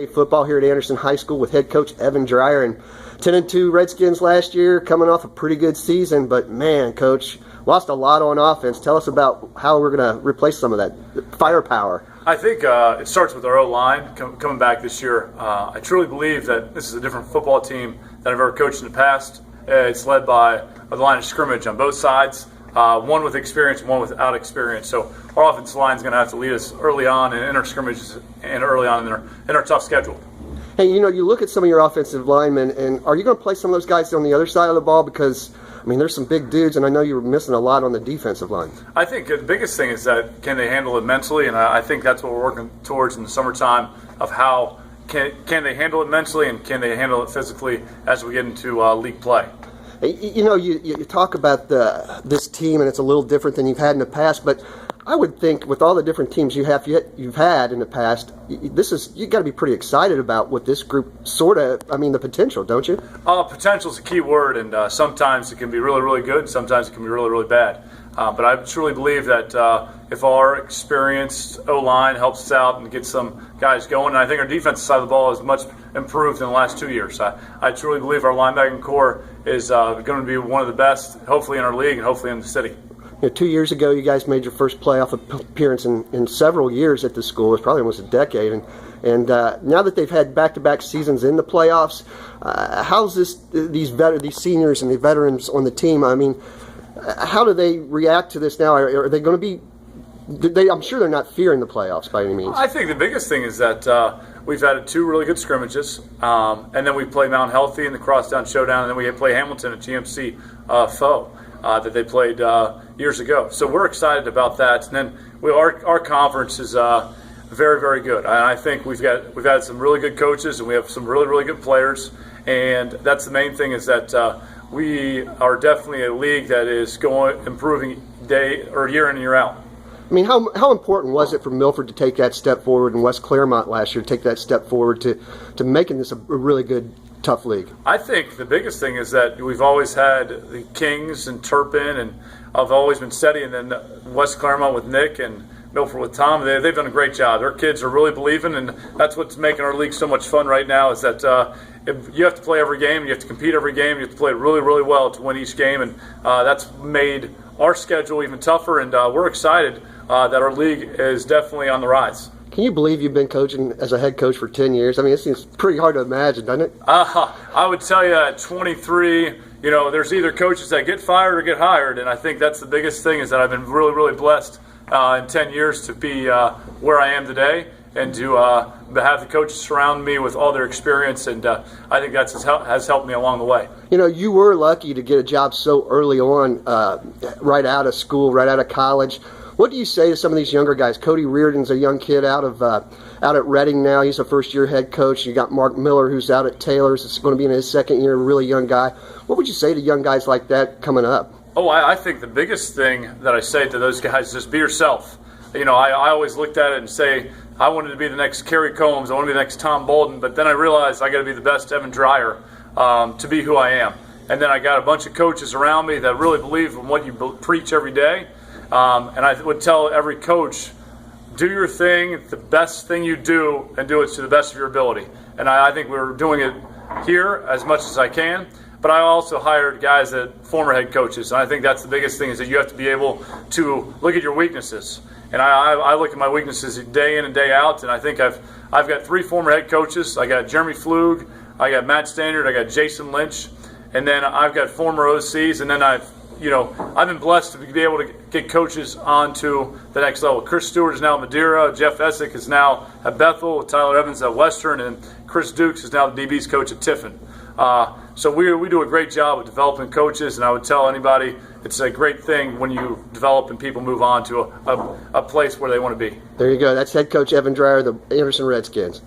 Football here at Anderson High School with head coach Evan Dreyer, and 10-2 Redskins last year, coming off a pretty good season. But man, coach, lost a lot on offense. Tell us about how we're going to replace some of that firepower. I think it starts with our O-line coming back this year. I truly believe that this is a different football team than I've ever coached in the past. It's led by the line of scrimmage on both sides, one with experience and one without experience. So our offensive line is going to have to lead us early on in our scrimmages and early on in our tough schedule. Hey, you look at some of your offensive linemen, and are you going to play some of those guys on the other side of the ball? Because, I mean, there's some big dudes, and I know you were missing a lot on the defensive line. I think the biggest thing is that can they handle it mentally, and I think that's what we're working towards in the summertime of how can they handle it mentally and can they handle it physically as we get into league play. You talk about this team, and it's a little different than you've had in the past, but I would think with all the different teams you've had in the past, you got to be pretty excited about what this group the potential, don't you? Potential is a key word, and sometimes it can be really, really good, sometimes it can be really, really bad. But I truly believe that if our experienced O-line helps us out and gets some guys going, and I think our defensive side of the ball is much improved in the last 2 years. I truly believe our linebacking core is going to be one of the best, hopefully in our league and hopefully in the city. 2 years ago, you guys made your first playoff appearance in several years at the school. It's probably almost a decade. And now that they've had back-to-back seasons in the playoffs, how's these seniors and the veterans on the team? I mean, how do they react to this now? Are they going to be? I'm sure they're not fearing the playoffs by any means. I think the biggest thing is that we've had 2 really good scrimmages, and then we play Mount Healthy in the Crosstown Showdown, and then we play Hamilton at GMC foe. That they played years ago. So we're excited about that. And then our conference is very, very good. And I think we've had some really good coaches and we have some really, really good players. And that's the main thing is that we are definitely a league that is improving year in and year out. I mean, how important was it for Milford to take that step forward and West Claremont last year to take that step forward to making this a really good, tough league? I think the biggest thing is that we've always had the Kings and Turpin, and I've always been steady, and then West Claremont with Nick and Milford with Tom. They've done a great job. Their kids are really believing, and that's what's making our league so much fun right now is that you have to play every game, you have to compete every game, you have to play really, really well to win each game, and that's made our schedule even tougher, and we're excited that our league is definitely on the rise. Can you believe you've been coaching as a head coach for 10 years? I mean, it seems pretty hard to imagine, doesn't it? I would tell you at 23, there's either coaches that get fired or get hired, and I think that's the biggest thing is that I've been really, really blessed in 10 years to be where I am today and to have the coaches surround me with all their experience, and I think that has helped me along the way. You were lucky to get a job so early on, right out of school, right out of college. What do you say to some of these younger guys? Cody Reardon's a young kid out at Reading now. He's a first-year head coach. You got Mark Miller, who's out at Taylor's. It's going to be in his second year, a really young guy. What would you say to young guys like that coming up? I think the biggest thing that I say to those guys is just be yourself. I always looked at it and say I wanted to be the next Kerry Combs. I want to be the next Tom Bolden. But then I realized I got to be the best Evan Dreyer to be who I am. And then I got a bunch of coaches around me that really believe in what you preach every day. And I would tell every coach, do your thing, the best thing you do, and do it to the best of your ability. And I think we're doing it here as much as I can. But I also hired guys that former head coaches, and I think that's the biggest thing is that you have to be able to look at your weaknesses. And I look at my weaknesses day in and day out, and I think I've got 3 former head coaches. I got Jeremy Flug, I got Matt Standard, I got Jason Lynch, and then I've got former OCs, and then I've been blessed to be able to get coaches onto the next level. Chris Stewart is now at Madeira. Jeff Essick is now at Bethel. Tyler Evans at Western. And Chris Dukes is now the DB's coach at Tiffin. So we do a great job of developing coaches, and I would tell anybody it's a great thing when you develop and people move on to a place where they want to be. There you go. That's head coach Evan Dreyer, the Anderson Redskins.